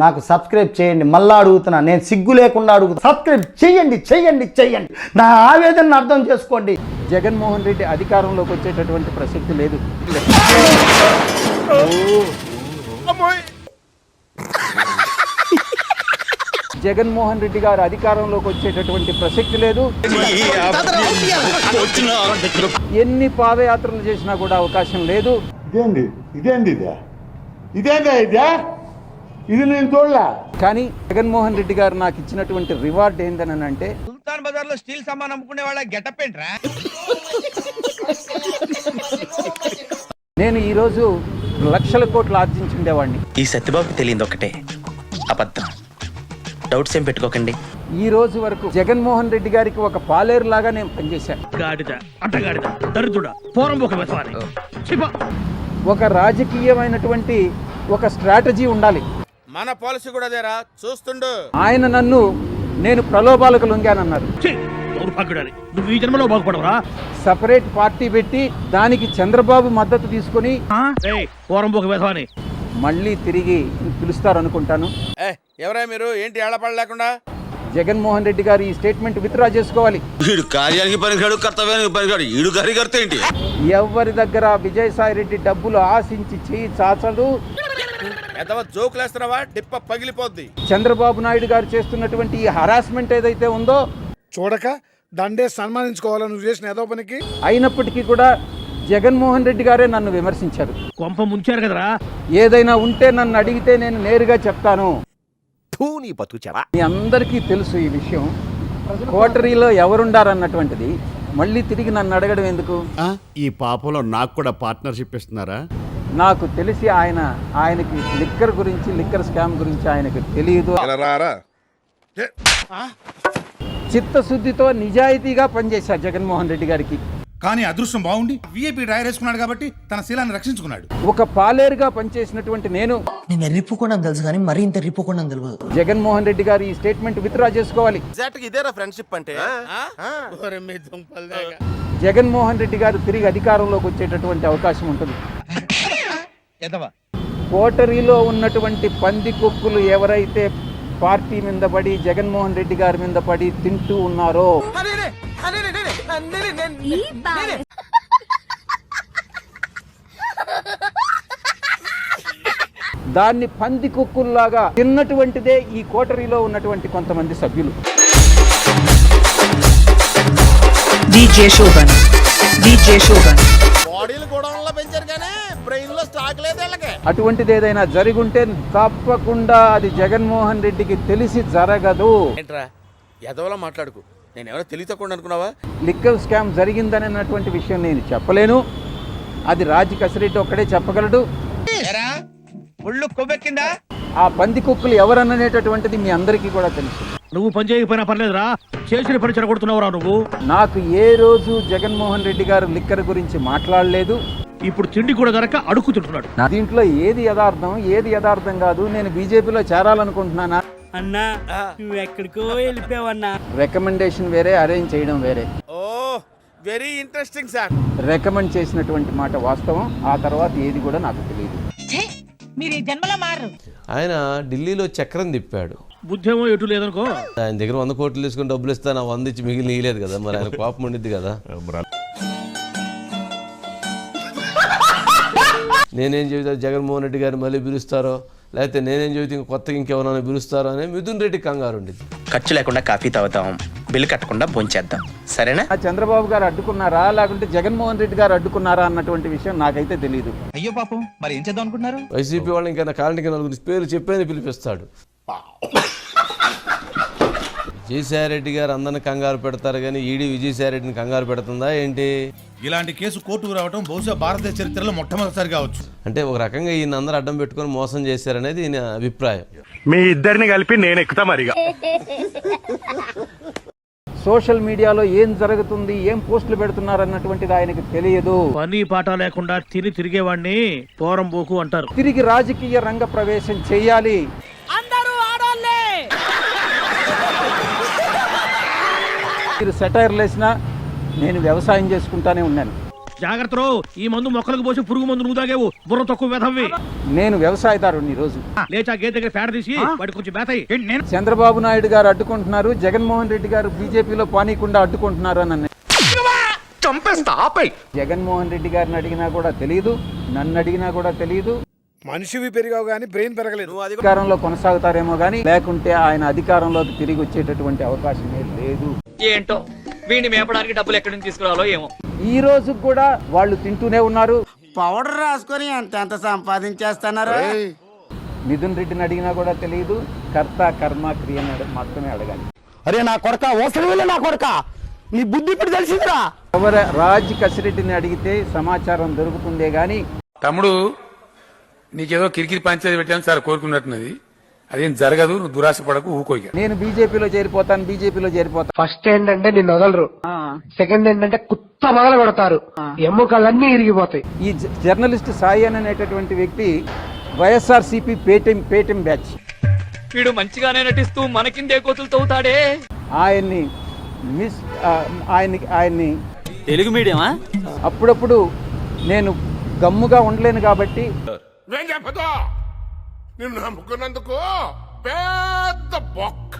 నాకు సబ్స్క్రైబ్ చేయండి, మళ్ళా అడుగుతున్నా, నేను సిగ్గు లేకుండా అడుగుతున్నా, సబ్స్క్రైబ్ చేయండి చేయండి చేయండి, నా ఆవేదనను అర్థం చేసుకోండి. జగన్మోహన్ రెడ్డి అధికారంలోకి వచ్చేటటువంటి ప్రసక్తి లేదు. జగన్మోహన్ రెడ్డి గారు అధికారంలోకి వచ్చేటటువంటి ప్రసక్తి లేదు. ఎన్ని పాదయాత్రలు చేసినా కూడా అవకాశం లేదు. ఇది నేను చూడలే. కానీ జగన్మోహన్ రెడ్డి గారు నాకు ఇచ్చినటువంటి రివార్డ్ ఏందని అంటే, సుల్తాన్ బజార్ లో స్టీల్ సామాన్ అమ్ముకునే వాళ్ళ గెటప్ ఏంట్రా? నేను ఈరోజు లక్షల కోట్లు ఆర్జించుండేవాడిని. ఈ సత్యబాబుకి తెలియదు ఒకటే, అబద్ధం. డౌట్స్ ఏం పెట్టుకోకండి. ఈ రోజు వరకు జగన్మోహన్ రెడ్డి గారికి ఒక పాలేరు లాగా నేను పనిచేశాను. ఒక రాజకీయమైనటువంటి ఒక స్ట్రాటజీ ఉండాలి. మన పాలసీ కూడా అదేరా, చూస్తుండు. ఆయన నన్ను నేను ప్రలోభాలకు లొంగానన్నారు. నువ్వు ఈ జన్మలో బాగుపడవరా? సపరేట్ పార్టీ పెట్టి దానికి చంద్రబాబు మద్దతు తీసుకొని మళ్ళీ తిరిగి పిలుస్తారు అనుకుంటాను. ఎవరా మీరు? ఏంటి ఏళ్లపడ లేకుండా? జగన్మోహన్ రెడ్డి గారు ఈ స్టేట్మెంట్ విత్డ్రా చేసుకోవాలి. కార్యానికి పనికిరాడు, కర్తవ్యానికి పనికిరాడు, ఈడు కార్యకర్త ఏంటి? ఎవరి దగ్గర విజయసాయి రెడ్డి డబ్బులు ఆశించి చేయి చాచదు. జోకులేస్తున్నావా? టిప్ప పగిలిపోద్ది. చంద్రబాబు నాయుడు గారు చేస్తున్నటువంటి ఈ హరాస్మెంట్ ఏదైతే ఉందో చూడక దండే సన్మానించుకోవాలని నువ్వు చేసిన ఏదో పనికి. అయినప్పటికీ కూడా జగన్మోహన్ రెడ్డి గారే నన్ను విమర్శించారు. కొంప ముంచారు కదరా. ఏదైనా ఉంటే నన్ను అడిగితే నేను నేరుగా చెప్తాను. మీ అందరికీ తెలుసు ఈ విషయం. కోటరీలో ఎవరుండారన్నటువంటిది మళ్ళీ తిరిగి నన్ను అడగడం ఎందుకు? ఈ పాపంలో నాకు కూడా పార్ట్నర్షిప్ ఇస్తున్నారా? నాకు తెలిసి ఆయనకి లిక్కర్ గురించి, లిక్కర్ స్కామ్ గురించి ఆయనకు తెలియదు. చిత్తశుద్ధితో నిజాయితీగా పనిచేశారు జగన్మోహన్ రెడ్డి గారికి. కానీ అదృష్టం బాగుండి విఐపి డ్రైవర్ వేసుకున్నాడు కాబట్టి తన శీలాన్ని రక్షించుకున్నాడు. ఒక పాలేరుగా పనిచేసినటువంటి నేను రిప్పుకుండా తెలుసు కానీ మరి ఇంత రిప్పుకుండా తెలియదు. జగన్మోహన్ రెడ్డి గారు ఈ స్టేట్మెంట్ విత్డ్రా చేసుకోవాలి. ఇదేరా ఫ్రెండ్షిప్ అంటే. జగన్మోహన్ రెడ్డి గారు తిరిగి అధికారంలోకి వచ్చేటటువంటి అవకాశం ఉంటుంది. కోటరీలో ఉన్నటువంటి పంది కుక్కులు ఎవరైతే పార్టీ మీద పడి జగన్మోహన్ రెడ్డి గారి మీద పడి తింటూ ఉన్నారో, దాన్ని పంది కుక్కుల్లాగా తిన్నటువంటిదే ఈ కోటరీలో ఉన్నటువంటి కొంతమంది సభ్యులు. అటువంటిది ఏదైనా జరుగుంటే తప్పకుండా అది జగన్మోహన్ రెడ్డికి తెలిసి జరగదు. ఎదవలా మాట్లాడుకు. నేను ఎవరో తెలియకుండా అనుకున్నావా? లిక్కర్ స్కామ్ జరిగిందనేటువంటి విషయం నేను చెప్పలేను. అది రాజీ కసిరెడ్డి ఒక్కడే చెప్పగలడు. ఆ పంది కుక్కులు ఎవరనేటటువంటిది మీ అందరికీ కూడా తెలుసు. నువ్వు పని చేయకపోయినా పర్లేదురా, చేసిన పని చెడగొడుతున్నావురా నువ్వు. నాకు ఏ రోజు జగన్మోహన్ రెడ్డి గారు లిక్కర్ గురించి మాట్లాడలేదు. ఇప్పుడు తిండి కూడా దొరక అడుక్కుతుంటున్నాడు. దీంట్లో ఏది యథార్థం, ఏది యథార్థం కాదు. నేను బీజేపీలో చేరాలనుకుంటున్నానా? అన్నా నువ్వు ఎక్కడికో వెళ్ళిపోవన్నా. రికమెండేషన్ వేరే, అరేంజ్ చేయడం వేరే. ఓ వెరీ ఇంట్రెస్టింగ్ సార్. రికమెండ్ చేసినటువంటి మాట వాస్తవం. ఆ తర్వాత ఏది కూడా నాకు తెలియదు. ఆయన ఢిల్లీలో చక్రం తిప్పాడు. బుద్ధేమో ఎటు లేదనుకో. ఆయన దగ్గర 100 కోట్లు తీసుకుని డబ్బులు ఇస్తాను, 100 ఇచ్చి మిగిలిన ఇయలేదు కదా. మరి ఆయన కోపం ఉండిద్ది కదా. నేనేం చెబుతా జగన్మోహన్ రెడ్డి గారు మళ్ళీ పిలుస్తారో, లేకపోతే నేనేం చెబుతా కొత్తగా ఇంకెవరైనా పిలుస్తారో అని మిథున్ రెడ్డి కంగారు ఉండిద్ది. ఖర్చు లేకుండా కాఫీ తాగుతాం, బిల్లు కట్టకుండా భోంచేద్దాం, సరేనా? చంద్రబాబు గారు అడ్డుకున్నారా లేకుంటే జగన్మోహన్ రెడ్డి గారు అడ్డుకున్నారా అన్నటువంటి విషయం నాకైతే తెలియదు. అయ్యో పాపం, మరి ఏం చేద్దాం అనుకుంటున్నారు? వైసీపీ వాళ్ళు ఇంకా కాలనికి 4 పేర్లు చెప్పేది పిలిపిస్తాడు. విజయసాయిరెడ్డి గారు అందరిని కంగారు పెడతారు కానీ ఈడీ విజయసాయిరెడ్డిని కంగారు పెడుతుందా ఏంటి? ఇలాంటి కేసు కోర్టుకు రావడం బహుశా భారతదేశ చరిత్రలో మొట్టమొదటిసారి కావచ్చు. అంటే ఒక రకంగా ఈయన అందరూ అడ్డం పెట్టుకొని మోసం చేశారనేది ఈయన అభిప్రాయం. మీ ఇద్దరిని కలిపి నేను ఎక్కుతా మరిగా. సోషల్ మీడియాలో ఏం జరుగుతుంది, ఏం పోస్టులు పెడుతున్నారు అన్నటువంటిది ఆయనకి తెలియదు. పని పాట లేకుండా తిరిగేవాడిని పోరంబోకు అంటారు. తిరిగి రాజకీయ రంగ ప్రవేశం చేయాలి. మీరు సెటైర్లు వేసినా నేను వ్యవసాయం చేసుకుంటానే ఉన్నాను. జాగ్రత్తలో ఈ మందు మొక్కలకు పోసి పురుగు మందు నువ్వు తాగేవు బుర్ర తక్కువ వెధవ్వి. నేను వ్యవసాయదారుని ఈరోజు. లేచా గేదె దగ్గర పేడ తీసి వాటి కొంచెం మేతాయి. చంద్రబాబు నాయుడు గారు అడ్డుకుంటున్నారు, జగన్మోహన్ రెడ్డి గారు బీజేపీలో పానీకుండా అడ్డుకుంటున్నారు అని చంపేస్తా ఆపై. జగన్మోహన్ రెడ్డి గారిని అడిగినా కూడా తెలియదు, నన్ను అడిగినా కూడా తెలియదు. మనిషివి పెరిగావు కానీ బ్రెయిన్ పెరగలేదు. అధికారంలో కొనసాగుతారేమో కానీ లేకుంటే ఆయన అధికారంలోకి తిరిగి వచ్చేటటువంటి అవకాశమే లేదు. ఏంటో వీడిని మేపడానికి డబ్బులు ఎక్కడి నుంచి తీసుకురావాలో ఏమో. ఈ రోజు కూడా వాళ్ళు తింటూనే ఉన్నారు. పౌడర్ రాసుకొని ఎంత సంపాదించేస్తున్నారు. మిథున్ రెడ్డిని అడిగినా కూడా తెలియదు. కర్త కర్మ క్రియని మాత్రమే అడగాలి. అరే నా కొడక ఓసలి నా కొడక నీ బుద్ధి ఇప్పుడు తెలిసిందిరా. రాజ్ కసిరెడ్డిని అడిగితే సమాచారం దొరుకుతుందే గాని. తమ్ముడు నీకేదో కిరికిరి పంచాయతీ పెట్టాను సార్ కోరుకున్నట్టున్నది, అదేం జరగదు, నువ్వు దురాశ పడకు, ఊకోక. నేను బీజేపీలో చేరిపోతాను. ఫస్ట్ ఏంటంటే నిన్ను వదలరు, సెకండ్ ఏంటంటే కుత్త మొదలు పెడతారు, ఎముకలన్నీ ఇరిగిపోతాయి. ఈ జర్నలిస్ట్ సాయి అనేటటువంటి వ్యక్తి వైఎస్ఆర్సీపీ పేటిఎం బ్యాచ్. వీడు మంచిగానే నటిస్తూ మనకిందే కోతులు తవ్వుతాడే. ఆయన్ని తెలుగు మీడియమా? అప్పుడప్పుడు నేను గమ్ముగా ఉండలేను కాబట్టి నిన్ను నమ్ముకున్నందుకు పెద్ద బొక్క.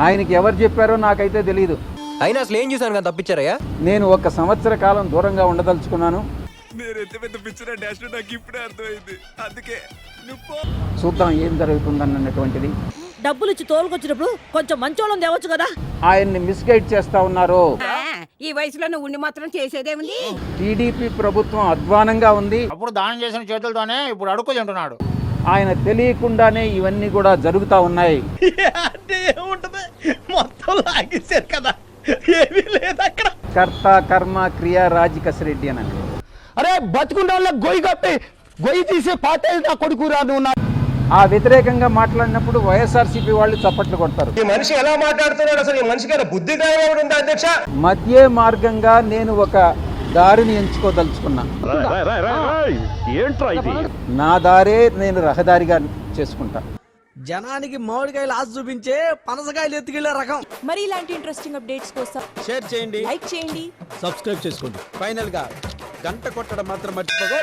ఆయనకి ఎవరు చెప్పారో నాకైతే తెలియదు. అయినా అసలు ఏం చూసాను కానీ తప్పించారయ్యా? నేను 1 సంవత్సర కాలం దూరంగా ఉండదలుచుకున్నాను. చూద్దాం ఏం జరుగుతుందన్నటువంటిది. డబ్బులు ఇచ్చి తోలుకొచ్చినప్పుడు కొంచెం మంచోళ్ళని తేవచ్చు కదా. ఆయన్ని మిస్గైడ్ చేస్తా ఉన్నారు. ఈ వయసులో నువ్వు ఉండి మాత్రం చేసేదేముంది? టీడీపీ ప్రభుత్వం అధ్వానంగా ఉంది. అప్పుడు దానం చేసిన చేతులతోనే ఇప్పుడు అడుక్కు తింటున్నాడు. ఆయన తెలియకుండానే ఇవన్నీ కూడా జరుగుతా ఉన్నాయి. మొత్తం లాగేశారు కదా, ఏమీ లేదు అక్కడ. కర్త కర్మ క్రియ రాజ్ కసిరెడ్డి అని. అరే బతుకున్న వాళ్ళ గొయ్యి కప్పి గొయ్యి తీసే పాటే నా కొడుకురా నువ్వు. ఆ వ్యతిరేకంగా మాట్లాడినప్పుడు వైఎస్ఆర్సీపీ వాళ్ళు చప్పట్లు కొడతారు. ఈ మనిషి ఎలా మాట్లాడుతున్నాడు అసలు? ఈ మనిషికి బుద్ధి ఉందా అధ్యక్ష? మధ్య మార్గంగా నేను ఒక దారిని ఎంచుకోదలుచుకున్నా. నా దారే నేను రహదారిగా చేసుకుంటా. జనానికి మామిడికాయలు ఆశ చూపించే పనసకాయలు ఎత్తుకెళ్లే రకం. మరి ఇలాంటి ఇంట్రెస్టింగ్ అప్డేట్స్ కోసం షేర్ చేయండి, లైక్ చేయండి, సబ్స్క్రైబ్ చేసుకోండి. ఫైనల్ గా గంట కొట్టడం మాత్రం మర్చిపోగా.